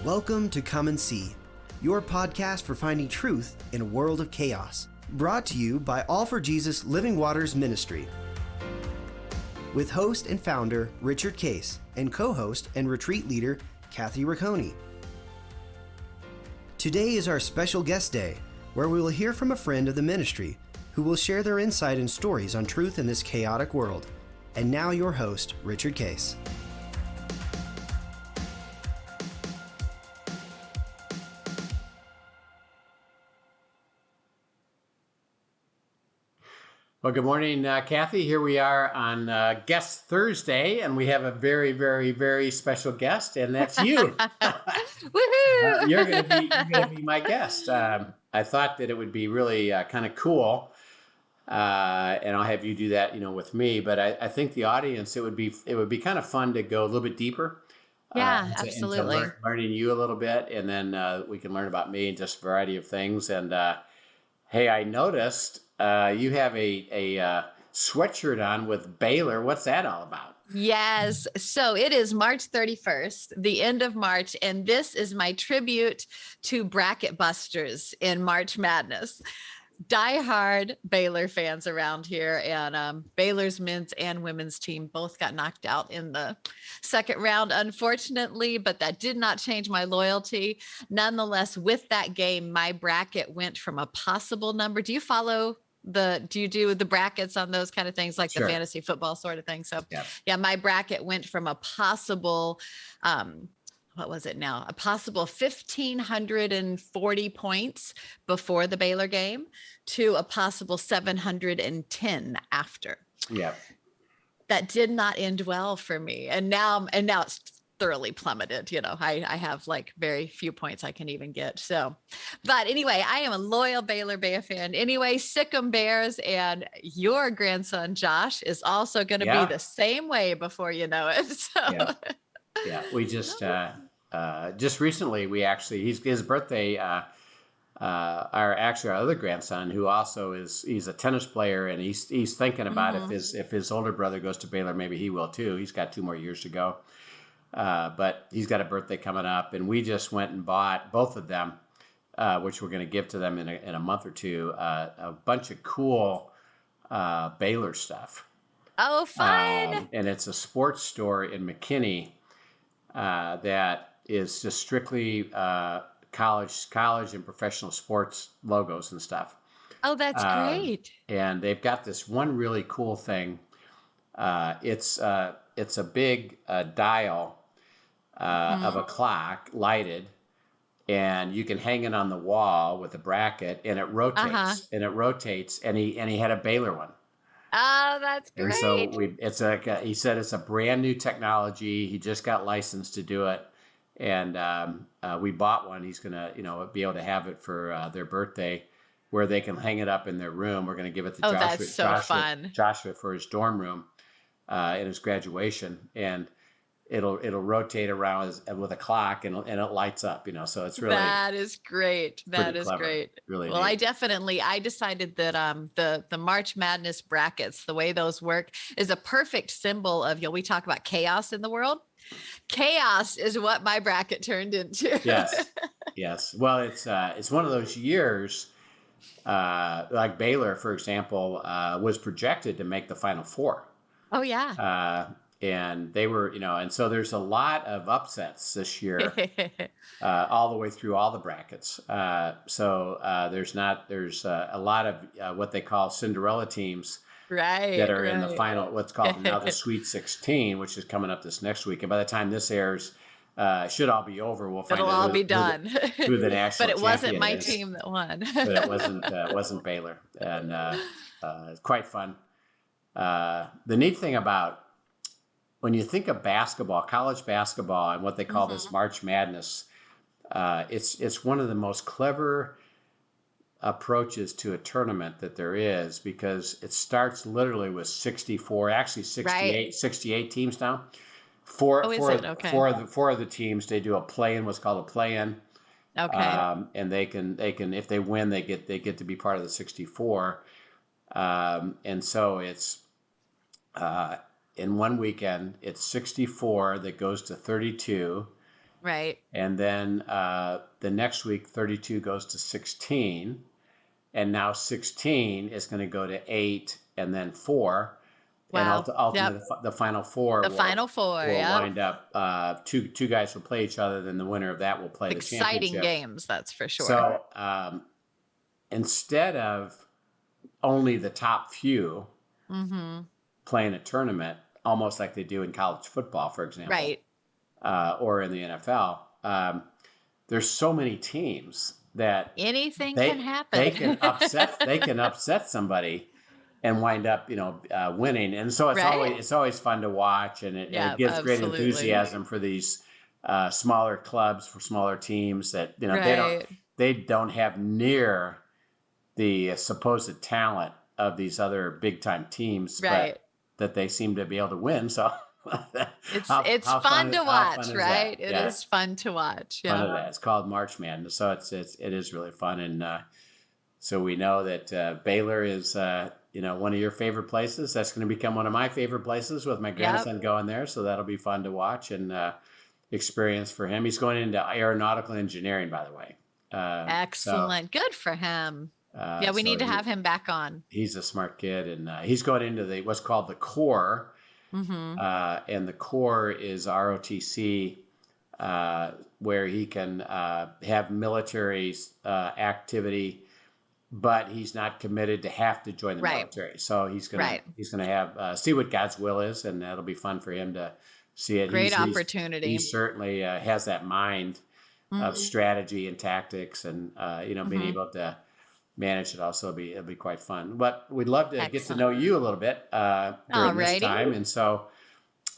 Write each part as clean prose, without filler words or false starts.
Welcome to Come and See, your podcast for finding truth in a world of chaos. Brought to you by All for Jesus Living Waters Ministry. With host and founder Richard Case and co-host and retreat leader Kathy Rocconi. Today is our special guest day, where we will hear from a friend of the ministry who will share their insight and stories on truth in this chaotic world. And now your host, Richard Case. Well, good morning, Kathy. Here we are on Guest Thursday, and we have a very, very, very special guest, and that's you. Woohoo! You're going to be my guest. I thought that it would be really kind of cool, and I'll have you do that, with me. But I think the audience, it would be kind of fun to go a little bit deeper. Yeah, absolutely. Into learning you a little bit, and then we can learn about me and just a variety of things. And hey, I noticed. You have a sweatshirt on with Baylor. What's that all about? Yes. So it is March 31st, the end of March, and this is my tribute to bracket busters in March Madness. Diehard Baylor fans around here, and Baylor's men's and women's team both got knocked out in the second round, unfortunately, but that did not change my loyalty. Nonetheless, with that game, my bracket went from a possible number. Do you do the brackets on those kind of things, like Sure. the fantasy football sort of thing? So yeah, my bracket went from a possible, what was it now? A possible 1,540 points before the Baylor game to a possible 710 after. Yeah. That did not end well for me. And now it's thoroughly plummeted. I have like very few points I can even get. So, but anyway, I am a loyal Baylor Bear fan. Anyway, sick 'em Bears, and your grandson, Josh, is also going to be the same way before you know it. So yeah. We just recently, his birthday, our other grandson, who also he's a tennis player, and he's thinking about if his older brother goes to Baylor, maybe he will too. He's got 2 more years to go. But he's got a birthday coming up, and we just went and bought both of them, which we're going to give to them in a month or two, a bunch of cool Baylor stuff. Oh, fun! And it's a sports store in McKinney that is just strictly college and professional sports logos and stuff. Oh, that's great. And they've got this one really cool thing. It's a big dial of a clock, lighted, and you can hang it on the wall with a bracket, and it rotates. And he had a Baylor one. Oh, that's great. And so he said it's a brand new technology. He just got licensed to do it, and we bought one. He's gonna be able to have it for their birthday, where they can hang it up in their room. We're gonna give it to Joshua. That's so fun. Joshua for his dorm room. In his graduation, and it'll rotate around with a clock, and it lights up, so it's really, that is great. That is clever. Great. Really well, neat. I decided that the March Madness brackets, the way those work, is a perfect symbol of, we talk about chaos in the world. Chaos is what my bracket turned into. Yes. Well, it's one of those years, like Baylor, for example, was projected to make the Final Four. Oh, yeah. And they were, and so there's a lot of upsets this year, all the way through all the brackets. So there's a lot of what they call Cinderella teams, right, that are in the final, what's called now the Sweet 16, which is coming up this next week. And by the time this airs, should all be over. We'll find it'll all be done. Who the national but it wasn't my is. team that won. But it wasn't Baylor, and it's quite fun. The neat thing about when you think of basketball, college basketball, and what they call this March Madness, it's one of the most clever approaches to a tournament that there is, because it starts literally with 64, actually 68 teams now. Four of the teams, they do a play-in, what's called a play-in. Okay. And they can if they win, they get to be part of the 64. And so it's in one weekend, it's 64 that goes to 32, Right. And then the next week, 32 goes to 16. And now 16 is going to go to 8 and then 4. And Wow. ultimately, the final four The final four. will Yep. wind up, two guys will play each other. Then the winner of that will play the Exciting championship. games, that's for sure. So instead of only the top few playing a tournament, almost like they do in college football, for example, right, or in the NFL, there's so many teams that anything can happen. They can upset somebody and wind up, winning. And so it's always fun to watch, and it gives great enthusiasm for these smaller clubs, for smaller teams that they don't have near the supposed talent of these other big time teams, but that they seem to be able to win. So it's fun to watch, right? It is fun to watch. Yeah. Fun of that. It's called March Madness, so it is really fun, and so we know that Baylor is one of your favorite places. That's going to become one of my favorite places with my grandson going there. So that'll be fun to watch and experience for him. He's going into aeronautical engineering, by the way. Excellent. Good for him. We need to have him back on. He's a smart kid, and he's going into what's called the core. And the core is ROTC, where he can have military activity, but he's not committed to have to join the military. So he's gonna have see what God's will is, and that'll be fun for him to see it. Great opportunity. He certainly has that mind of strategy and tactics, and being able to manage it also. It'll be quite fun. But we'd love to get to know you a little bit during this time. And so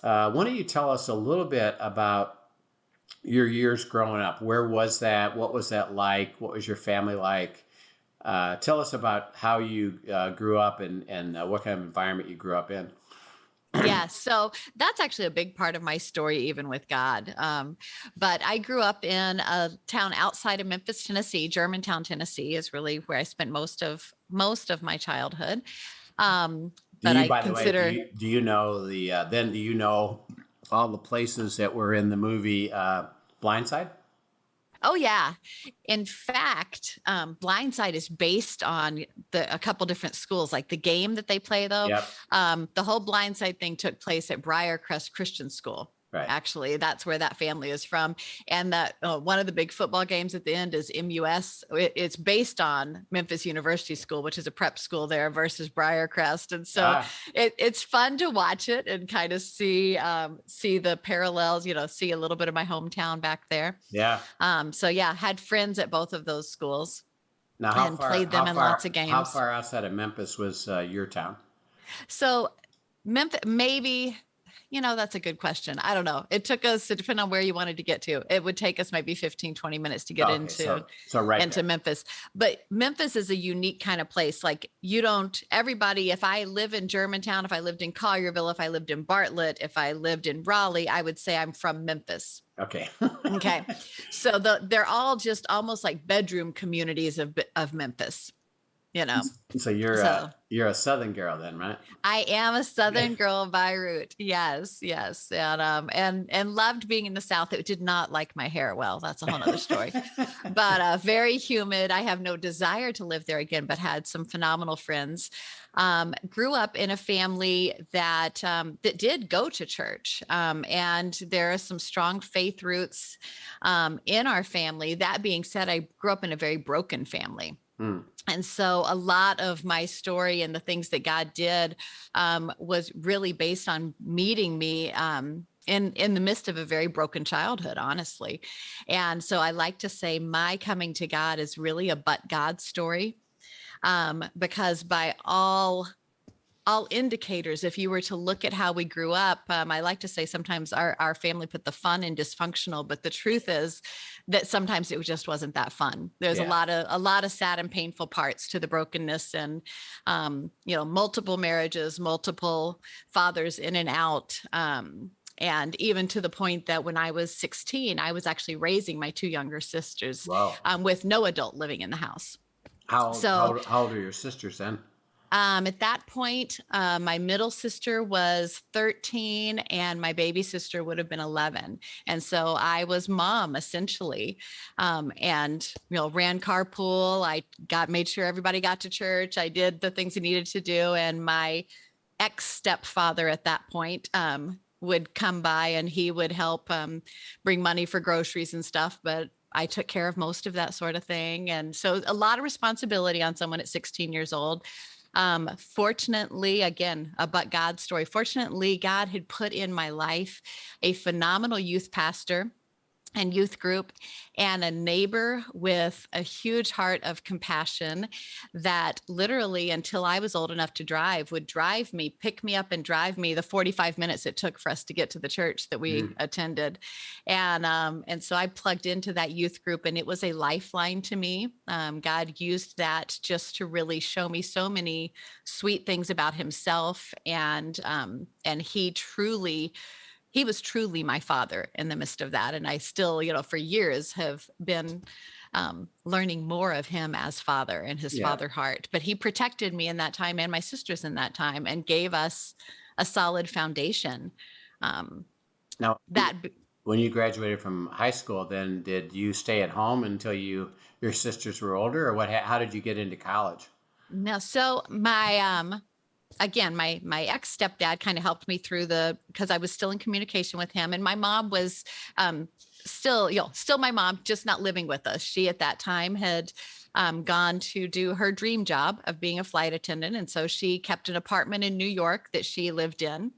why don't you tell us a little bit about your years growing up? Where was that? What was that like? What was your family like? Tell us about how you grew up and what kind of environment you grew up in. Yeah, so that's actually a big part of my story, even with God. But I grew up in a town outside of Memphis, Tennessee. Germantown, Tennessee is really where I spent most of my childhood. Do you know do you know all the places that were in the movie Blindside? Oh, yeah. In fact, Blindside is based on a couple different schools, like the game that they play, though. Yep. The whole Blindside thing took place at Briarcrest Christian School. Right. Actually, that's where that family is from. And that one of the big football games at the end is MUS. It's based on Memphis University School, which is a prep school there, versus Briarcrest. And so it's fun to watch it and kind of see the parallels, see a little bit of my hometown back there. Yeah. Had friends at both of those schools. Now, played them in lots of games. How far outside of Memphis was your town? So Memphis, maybe... that's a good question. I don't know. It took us, depending on where you wanted to get to, it would take us maybe 15, 20 minutes to get into Memphis. But Memphis is a unique kind of place. Like everybody, if I live in Germantown, if I lived in Collierville, if I lived in Bartlett, if I lived in Raleigh, I would say I'm from Memphis. Okay. Okay. So they're all just almost like bedroom communities of Memphis. So you're a Southern girl then, right? I am a Southern girl by root. Yes. And loved being in the South. It did not like my hair. Well, that's a whole other story, but very humid. I have no desire to live there again, but had some phenomenal friends. Grew up in a family that did go to church. And there are some strong faith roots in our family. That being said, I grew up in a very broken family. And so a lot of my story and the things that God did was really based on meeting me in the midst of a very broken childhood, honestly. And so I like to say my coming to God is really a but God story, because by all indicators, if you were to look at how we grew up, I like to say sometimes our family put the fun in dysfunctional, but the truth is that sometimes it just wasn't that fun. There's a lot of sad and painful parts to the brokenness, and multiple marriages, multiple fathers in and out. And even to the point that when I was 16, I was actually raising my two younger sisters. Wow. With no adult living in the house. How old are your sisters then? At that point, my middle sister was 13 and my baby sister would have been 11. And so I was mom essentially, and, ran carpool. I made sure everybody got to church. I did the things I needed to do. And my ex-stepfather at that point, would come by and he would help, bring money for groceries and stuff. But I took care of most of that sort of thing. And so a lot of responsibility on someone at 16 years old. Fortunately, again, a but God story. Fortunately, God had put in my life a phenomenal youth pastor and youth group and a neighbor with a huge heart of compassion that literally, until I was old enough to drive, would drive me, pick me up and drive me the 45 minutes it took for us to get to the church that we attended. And so I plugged into that youth group and it was a lifeline to me. God used that just to really show me so many sweet things about himself. And he was truly my father in the midst of that. And I still, for years have been learning more of him as father and his father heart. But he protected me in that time and my sisters in that time and gave us a solid foundation. Now, when you graduated from high school, then did you stay at home until your sisters were older, or how did you get into college? No, so my ex stepdad kind of helped me through because I was still in communication with him, and my mom was still my mom, just not living with us. She at that time had gone to do her dream job of being a flight attendant, and so she kept an apartment in New York that she lived in,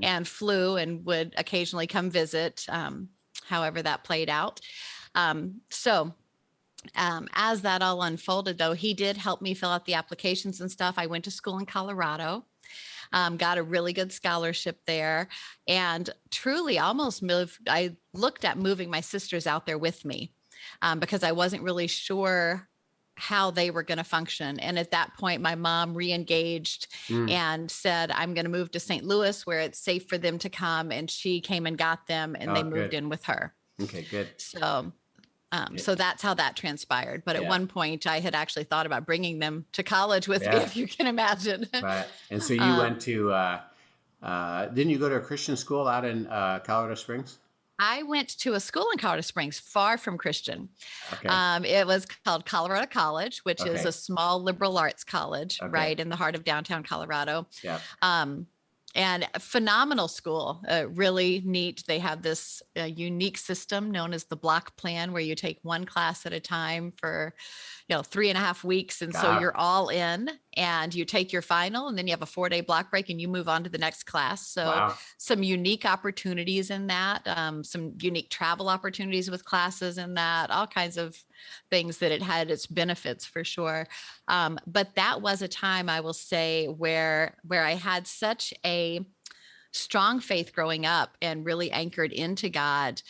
and flew and would occasionally come visit. However that played out. As that all unfolded, though, he did help me fill out the applications and stuff. I went to school in Colorado, got a really good scholarship there, and truly almost moved. I looked at moving my sisters out there with me because I wasn't really sure how they were going to function. And at that point, my mom re-engaged and said, I'm going to move to St. Louis where it's safe for them to come. And she came and got them and they moved in with her. Okay, good. So that's how that transpired. But at one point I had actually thought about bringing them to college with me, if you can imagine. Right. And so you went to, didn't you go to a Christian school out in Colorado Springs? I went to a school in Colorado Springs, far from Christian. Okay. It was called Colorado College, which is a small liberal arts college right in the heart of downtown Colorado. Yeah. And a phenomenal school, really neat. They have this unique system known as the block plan, where you take one class at a time for, 3.5 weeks. And so you're all in and you take your final and then you have a 4-day block break and you move on to the next class. So some unique opportunities in that, some unique travel opportunities with classes in that, all kinds of things that it had its benefits for sure. But that was a time, I will say, where I had such a strong faith growing up and really anchored into God.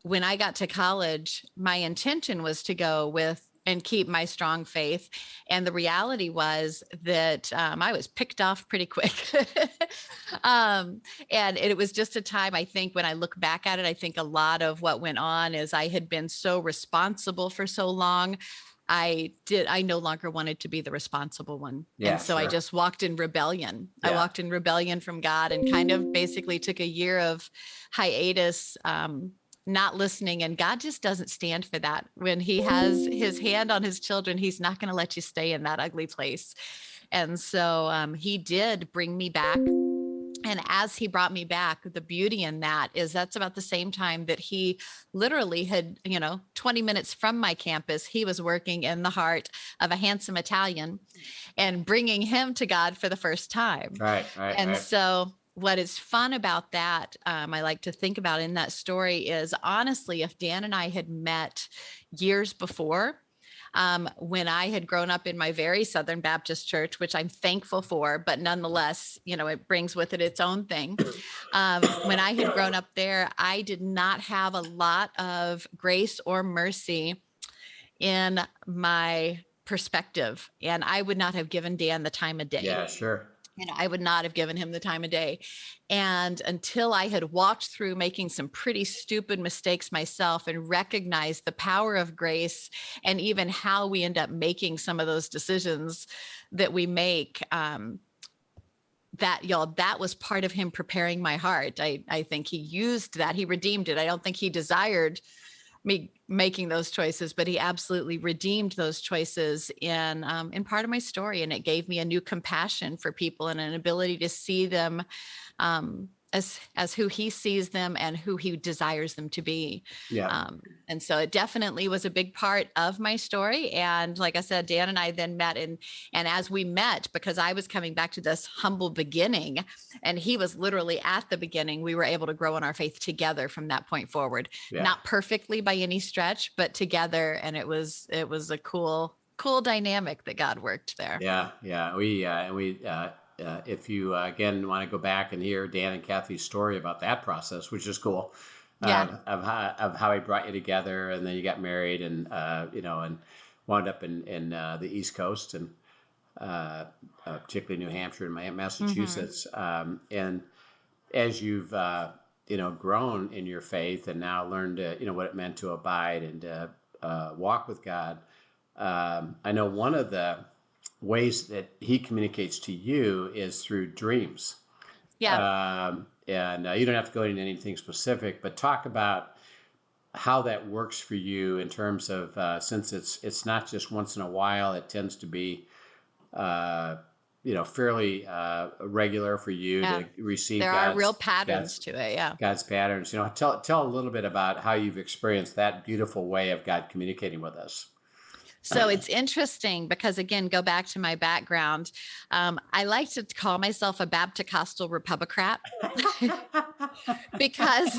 When I got to college, my intention was to go with and keep my strong faith. And the reality was that I was picked off pretty quick. And it was just a time, I think, when I look back at it, I think a lot of what went on is I had been so responsible for so long. I no longer wanted to be the responsible one. Yeah, and so I just walked in rebellion. Yeah. I walked in rebellion from God and kind of basically took a year of hiatus, not listening. And God just doesn't stand for that. When he has his hand on his children, he's not going to let you stay in that ugly place. And so he did bring me back. And as he brought me back, the beauty in that is that's about the same time that he literally had, 20 minutes from my campus, he was working in the heart of a handsome Italian and bringing him to God for the first time. Right. And so what is fun about that, I like to think about in that story is, honestly, if Dan and I had met years before, when I had grown up in my very Southern Baptist church, which I'm thankful for, but nonetheless, it brings with it its own thing. When I had grown up there, I did not have a lot of grace or mercy in my perspective, and I would not have given Dan the time of day. Yeah, sure. I would not have given him the time of day. And until I had walked through making some pretty stupid mistakes myself and recognized the power of grace and even how we end up making some of those decisions that we make, that was part of him preparing my heart. I think he used that. He redeemed it. I don't think he desired me making those choices, but he absolutely redeemed those choices in part of my story. And it gave me a new compassion for people and an ability to see them as who he sees them and who he desires them to be. Yeah. And so it definitely was a big part of my story. And like I said, Dan and I then met, and as we met, because I was coming back to this humble beginning and he was literally at the beginning, we were able to grow in our faith together from that point forward. Yeah. Not perfectly by any stretch, but together. And it was a cool dynamic that God worked there. Yeah. If you again want to go back and hear Dan and Kathy's story about that process, which is cool, of how he brought you together, and then you got married, and and wound up in the East Coast, and particularly New Hampshire and Massachusetts, and as you've grown in your faith and now learned what it meant to abide and walk with God. I know one of the ways that he communicates to you is through dreams. Yeah. And you don't have to go into anything specific, but talk about how that works for you in terms of since it's not just once in a while, it tends to be fairly regular for you to receive. There are real patterns to it. Yeah. God's patterns. Tell a little bit about how you've experienced that beautiful way of God communicating with us. So it's interesting because, again, go back to my background. I like to call myself a Baptist-Costal Republican because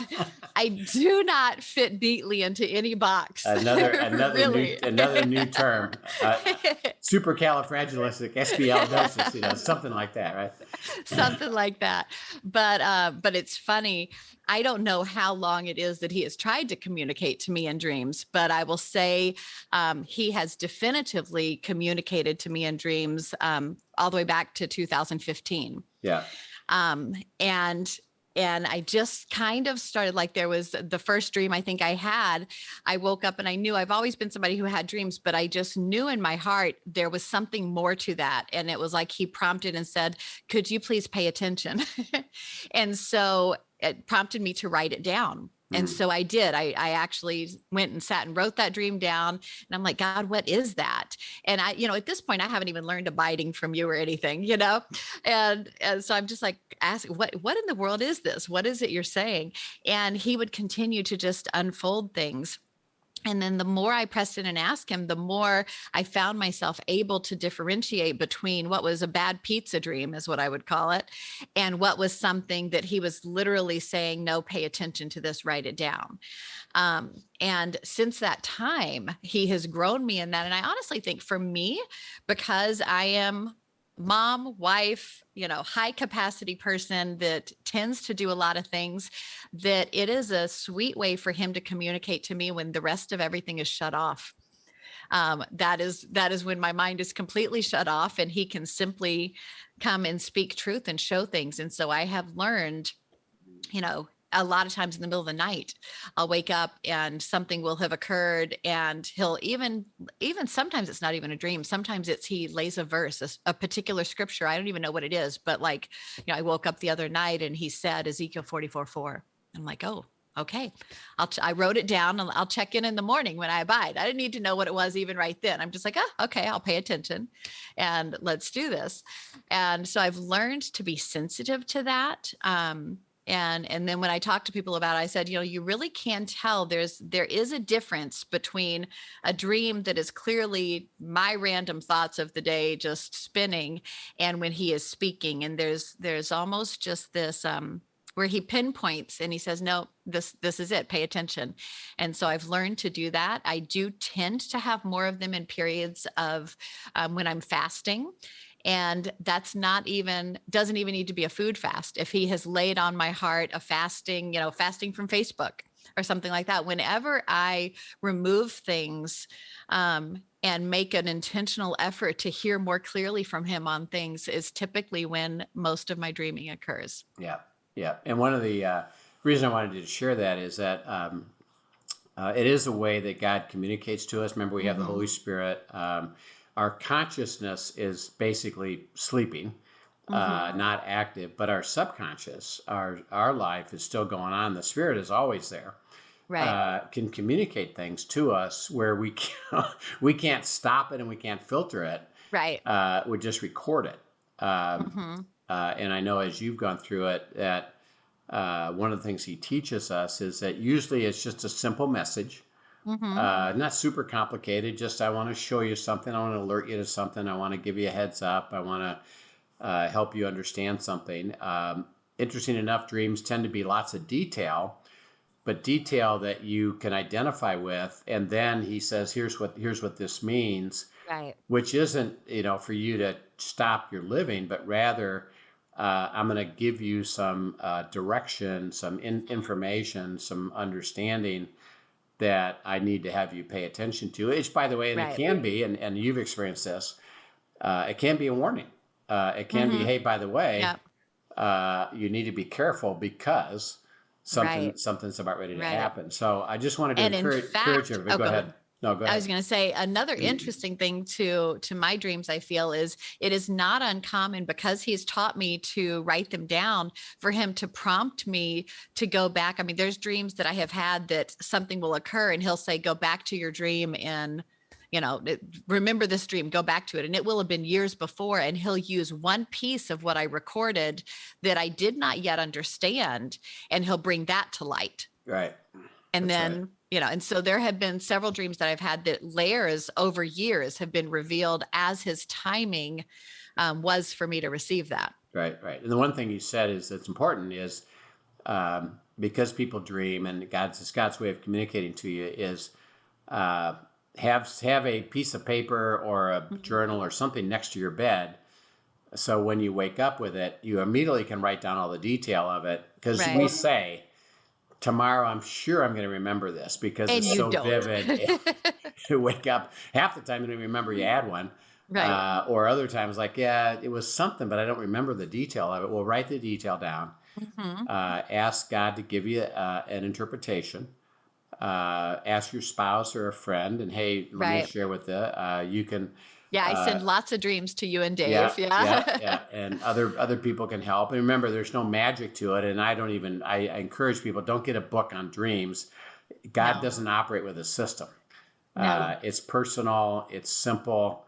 I do not fit neatly into any box. Another really. new term. Supercalifragilisticexpialidocious, something like that, right? Something like that. But it's funny. I don't know how long it is that he has tried to communicate to me in dreams, but I will say he has definitively communicated to me in dreams all the way back to 2015. Yeah. And I just kind of started, like, there was the first dream I think I had. I woke up and I knew I've always been somebody who had dreams, but I just knew in my heart there was something more to that. And it was like he prompted and said, "Could you please pay attention?" And so it prompted me to write it down. And so I did. I actually went and sat and wrote that dream down. And I'm like, God, what is that? And at this point, I haven't even learned abiding from you or anything, And so I'm just like, asking, what in the world is this? What is it you're saying? And he would continue to just unfold things. And then the more I pressed in and asked him, the more I found myself able to differentiate between what was a bad pizza dream, is what I would call it, and what was something that he was literally saying, no, pay attention to this, write it down. And since that time, he has grown me in that. And I honestly think for me, because I am mom, wife, high capacity person that tends to do a lot of things, that it is a sweet way for him to communicate to me when the rest of everything is shut off. That is when my mind is completely shut off and he can simply come and speak truth and show things. And so I have learned, a lot of times in the middle of the night, I'll wake up and something will have occurred, and he'll even sometimes it's not even a dream. Sometimes he lays a verse, a particular scripture. I don't even know what it is, but I woke up the other night and he said Ezekiel 44:4. I'm like, oh, okay. I wrote it down and I'll check in the morning when I abide. I didn't need to know what it was even right then. I'm just like, oh, okay, I'll pay attention and let's do this. And so I've learned to be sensitive to that. And then when I talk to people about it, I said, you really can tell there is a difference between a dream that is clearly my random thoughts of the day just spinning, and when he is speaking. And there's almost just this where he pinpoints and he says, no, this is it, pay attention. And so I've learned to do that. I do tend to have more of them in periods of when I'm fasting. And that's doesn't even need to be a food fast. If he has laid on my heart a fasting, fasting from Facebook or something like that, whenever I remove things and make an intentional effort to hear more clearly from him on things is typically when most of my dreaming occurs. Yeah. Yeah. And one of the reason I wanted to share that is that it is a way that God communicates to us. Remember, we have the Holy Spirit. Our consciousness is basically sleeping, not active, but our subconscious, our life is still going on. The Spirit is always there. Right. Can communicate things to us where we can't stop it and we can't filter it. Right. We just record it. And I know as you've gone through it that one of the things he teaches us is that usually it's just a simple message, not super complicated. Just, I want to show you something. I want to alert you to something. I want to give you a heads up. I want to help you understand something. Interesting enough, dreams tend to be lots of detail, but detail that you can identify with. And then he says, here's what this means, Right. which isn't, for you to stop your living, but rather, I'm going to give you some direction, some information, some understanding that I need to have you pay attention to. Which, by the way, and Right. it can be, and you've experienced this, it can be a warning. It can be, hey, by the way, Yep. you need to be careful because something's about ready to happen. So I just wanted to And in encourage fact, everybody. Go ahead. No, go ahead. I was going to say another interesting thing to my dreams, I feel, is it is not uncommon, because he's taught me to write them down, for him to prompt me to go back. I mean, there's dreams that I have had that something will occur and he'll say, go back to your dream and, remember this dream, go back to it. And it will have been years before. And he'll use one piece of what I recorded that I did not yet understand, and he'll bring that to light. Right. And That's then, and so there have been several dreams that I've had that layers over years have been revealed as his timing was for me to receive that. Right. And the one thing you said is that's important is because people dream, and God's way of communicating to you is have a piece of paper or a journal or something next to your bed. So when you wake up with it, you immediately can write down all the detail of it, because we say, tomorrow, I'm sure I'm going to remember this because it's so vivid. You wake up, half the time you don't remember you had one. Right. Or other times, like, yeah, it was something, but I don't remember the detail of it. Well, write the detail down. Ask God to give you an interpretation. Ask your spouse or a friend, and hey, let me share with you can. Yeah, I send lots of dreams to you and Dave. Yeah. And other people can help. And remember, there's no magic to it. And I encourage people, don't get a book on dreams. God doesn't operate with a system. It's personal. It's simple.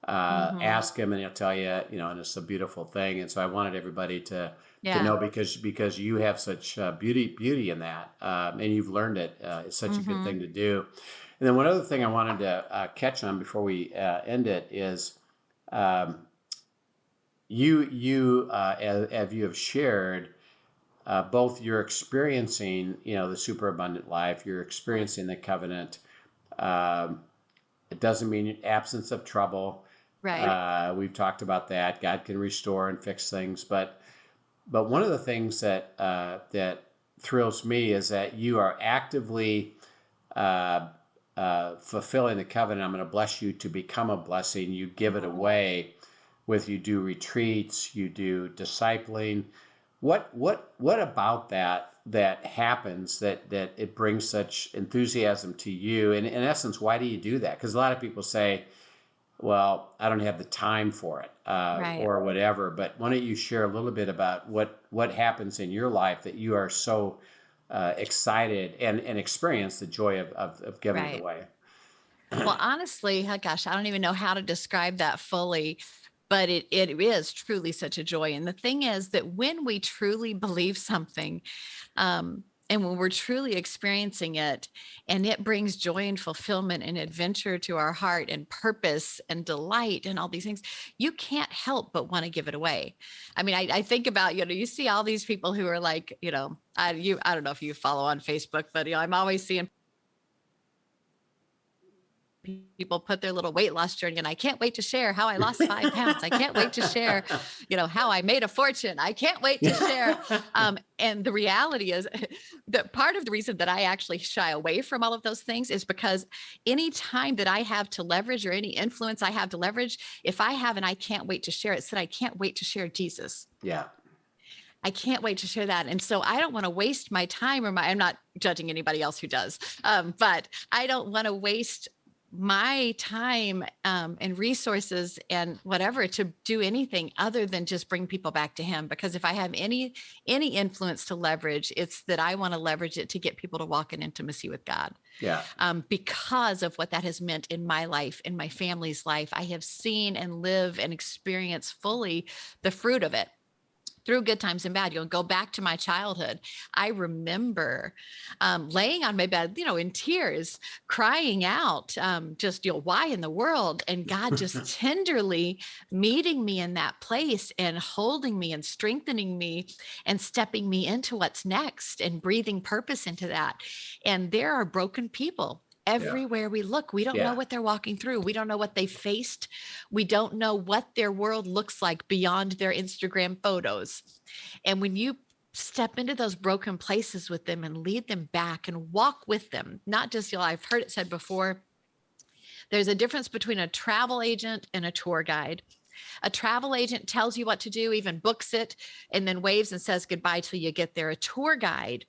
Ask him and he'll tell you, and it's a beautiful thing. And so I wanted everybody to know, because you have such beauty in that. And you've learned it. It's such a good thing to do. And then one other thing I wanted to catch on before we end it is as you have shared, both you're experiencing, the superabundant life, you're experiencing the covenant. It doesn't mean absence of trouble. Right. We've talked about that. God can restore and fix things. But one of the things that thrills me is that you are actively fulfilling the covenant. I'm going to bless you to become a blessing. You give it away you do retreats, you do discipling. What about that happens that it brings such enthusiasm to you? And in essence, why do you do that? Because a lot of people say, well, I don't have the time for it, or whatever. But why don't you share a little bit about what happens in your life that you are so excited and experience the joy of giving it away? Well, honestly, gosh, I don't even know how to describe that fully, but it is truly such a joy. And the thing is that when we truly believe something, and when we're truly experiencing it, and it brings joy and fulfillment and adventure to our heart and purpose and delight and all these things, you can't help but want to give it away. I mean, I think about, you see all these people who are like, I don't know if you follow on Facebook, but I'm always seeing people put their little weight loss journey, and I can't wait to share how I lost 5 pounds. I can't wait to share, how I made a fortune. I can't wait to share. And the reality is that part of the reason that I actually shy away from all of those things is because any time that I have to leverage, or any influence I have to leverage, if I have, and I can't wait to share it, said I can't wait to share Jesus. Yeah. I can't wait to share that. And so I don't want to waste my time, I'm not judging anybody else who does, but I don't want to waste my time and resources and whatever to do anything other than just bring people back to him. Because if I have any influence to leverage, it's that I want to leverage it to get people to walk in intimacy with God. Yeah. Because of what that has meant in my life, in my family's life. I have seen and live and experience fully the fruit of it, through good times and bad. You'll go back to my childhood. I remember laying on my bed, in tears, crying out, just, why in the world? And God just tenderly meeting me in that place and holding me and strengthening me and stepping me into what's next and breathing purpose into that. And there are broken people everywhere we look. We don't know what they're walking through. We don't know what they faced. We don't know what their world looks like beyond their Instagram photos. And when you step into those broken places with them and lead them back and walk with them, not just, I've heard it said before, there's a difference between a travel agent and a tour guide. A travel agent tells you what to do, even books it, and then waves and says goodbye till you get there. A tour guide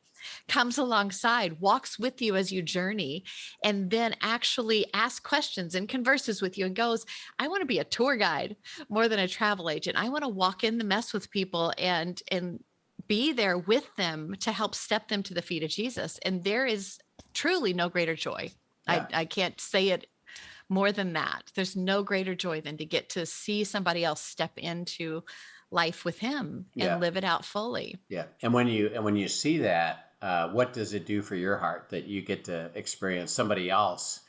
comes alongside, walks with you as you journey, and then actually asks questions and converses with you and goes, I want to be a tour guide more than a travel agent. I want to walk in the mess with people and be there with them to help step them to the feet of Jesus. And there is truly no greater joy. Yeah. I can't say it more than that. There's no greater joy than to get to see somebody else step into life with him and live it out fully. Yeah. And when you see that, what does it do for your heart that you get to experience somebody else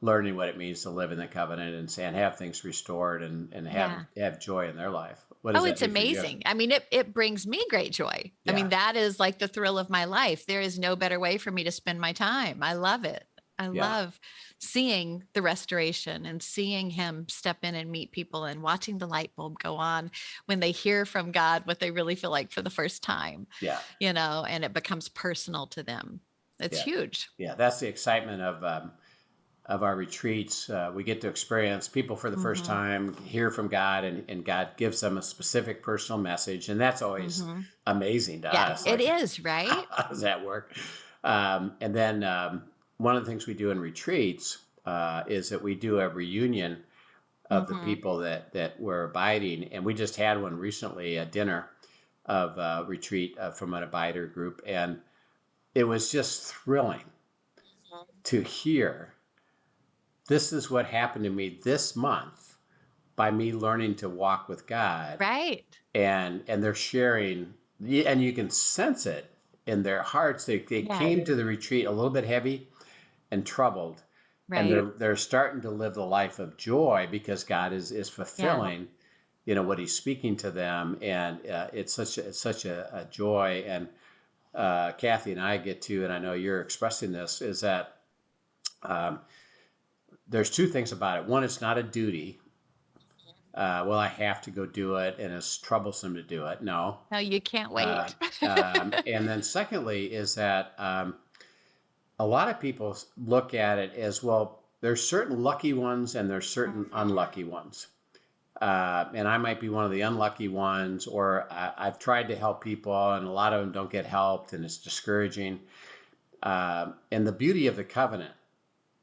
learning what it means to live in the covenant and have things restored and have joy in their life? It's amazing. I mean, it brings me great joy. Yeah. I mean, that is like the thrill of my life. There is no better way for me to spend my time. I love it. I love seeing the restoration and seeing him step in and meet people and watching the light bulb go on when they hear from God what they really feel like for the first time. Yeah. And it becomes personal to them. It's huge. Yeah. That's the excitement of our retreats. We get to experience people for the first time, hear from God, and God gives them a specific personal message. And that's always amazing to us. It is, right? How does that work? And then, one of the things we do in retreats is that we do a reunion of the people that were abiding. And we just had one recently, a dinner of retreat from an abider group. And it was just thrilling to hear, this is what happened to me this month by me learning to walk with God. Right. And they're sharing, and you can sense it in their hearts. They came to the retreat a little bit heavy and troubled, and they're starting to live the life of joy because God is fulfilling, what He's speaking to them, and it's such a joy. And Kathy and I get to, and I know you're expressing this, is that there's two things about it. One, it's not a duty. I have to go do it, and it's troublesome to do it. No, you can't wait. And then secondly is that a lot of people look at it as, well, there's certain lucky ones and there's certain unlucky ones. And I might be one of the unlucky ones, or I've tried to help people and a lot of them don't get helped and it's discouraging. And the beauty of the covenant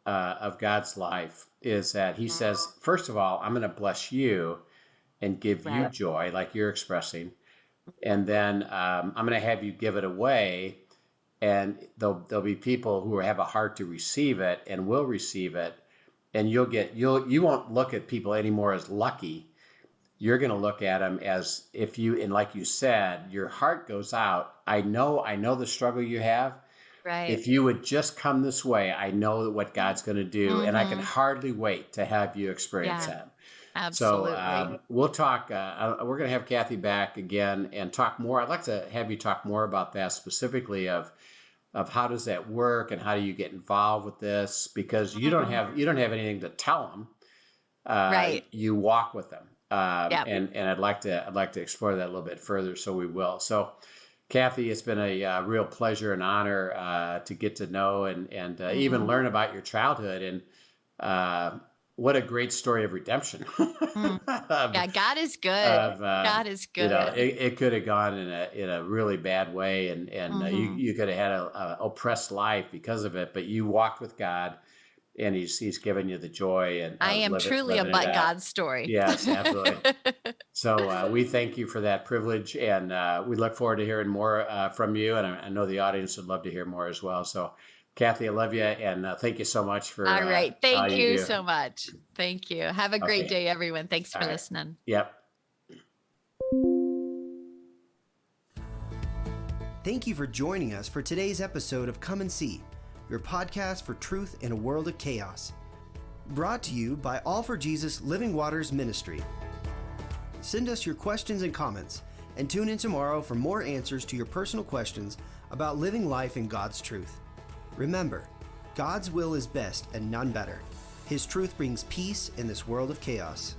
of God's life is that He says, first of all, I'm going to bless you and give you joy like you're expressing. And then I'm going to have you give it away. And there'll be people who have a heart to receive it and will receive it. And you won't look at people anymore as lucky. You're going to look at them as and like you said, your heart goes out. I know the struggle you have. Right. If you would just come this way, I know what God's going to do. And I can hardly wait to have you experience that. Absolutely. So we'll talk. We're going to have Kathy back again and talk more. I'd like to have you talk more about that, specifically of of how does that work and how do you get involved with this, because you don't have anything to tell them. Right. You walk with them. Yep. And I'd like to explore that a little bit further. So we will. So Kathy, it's been a real pleasure and honor to get to know and even learn about your childhood, and what a great story of redemption. Yeah, God is good. God is good. You know, it could have gone in a really bad way, and you could have had a oppressed life because of it, but you walked with God, and he's given you the joy. And I am truly a but God story. Yes, absolutely. So we thank you for that privilege, and we look forward to hearing more from you. And I know the audience would love to hear more as well. So, Kathy, I love you, and thank you so much for. All right, thank you do. so much. Thank you. Have a great day, everyone. Thanks for listening. Yep. Thank you for joining us for today's episode of Come and See, your podcast for truth in a world of chaos. Brought to you by All for Jesus Living Waters Ministry. Send us your questions and comments, and tune in tomorrow for more answers to your personal questions about living life in God's truth. Remember, God's will is best and none better. His truth brings peace in this world of chaos.